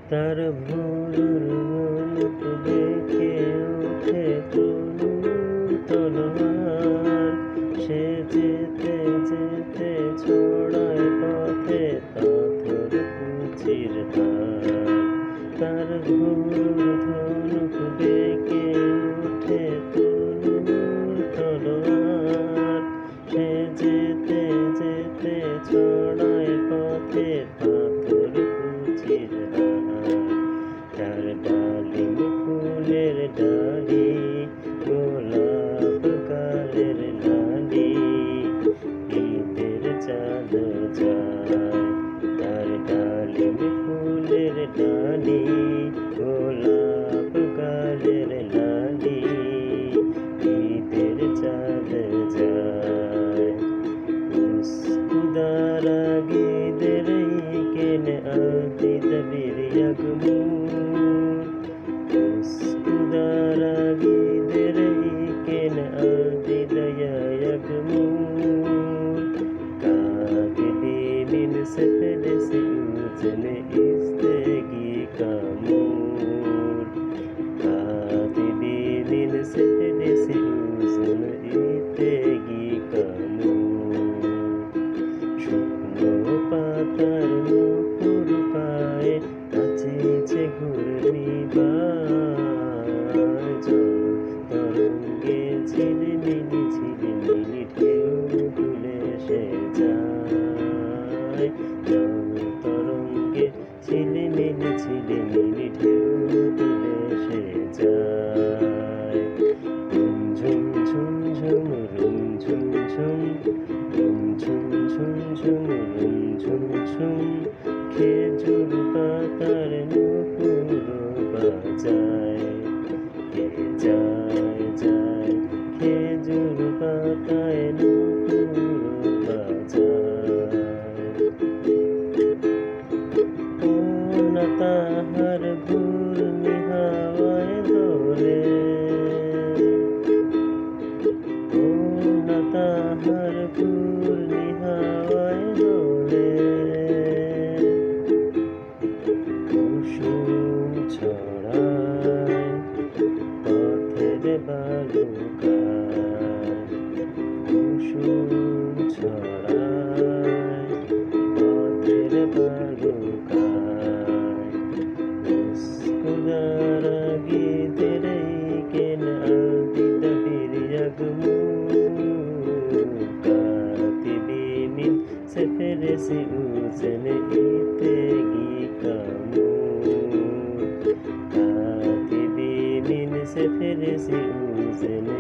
তার ভুরুর মুখ দেখে ওঠে তলোয়ার, সে যেতে যেতে ছড়ায় পথে পাথর কুচির হার। তার ভুরুর ধনুক দেখে ওঠে তলোয়ার, সে যেতে যেতে ছড়ায় পথে পাথর কুচির হার। তার ডালিম ফুলের ডালি, গোলাপ গালের লালি, ঈদের চাঁদ যায়। তার ডালিম ফুলের ডালি, গোলাপ গালের লালি, ঈদের চাঁদ যায়। খুদারা গীদের কেনে আদি দবির ইয়াগমুর, খুদারা গীদের কেনে আদি দয়া ইয়াগমুর। কাগদি মিন সফেদ से उजने इस्तेगी का मोर, कागदी मिन सफेद से उजने इस्तेगी का मोर। শুকনো পাতার নূপুর পায়ে নাচেছে ঘূর্ণিবাজ, তরঙ্গে ঝিলিমিলি ঝিলিমিলি ঢেউ তুলে সে যায়। তরঙ্গে ঝিলিমিলি ঝিলিমিলি ঢেউ তুলে সে যায়। ঝুম ঝুম ঝুম রুম ঝুম ঝুম, ঝুম ঝুম ঝুম ঝুম রুম ঝুম ঝুম। খেজুর পাতার নূপুর বাজায়, কে যায় যায়। খেজুর পাতায় নূপুর বাজায়। ও না তাহার ঘূর্ণি হাওয়ায় দোলে, ও না তাহার ঘূর্ণি হাওয়ায় দোলে। কুসুম ছড়ায় পথের বালুকায়, কুসুম ছড়ায় পথের বালুকায়। খুদারা গীদের কেন আদি দবির ইয়াগমুর, কাতিবি মিন সফেদ से उजने इस्तेगी का मोर, कातिबी मिन सफेद से उजने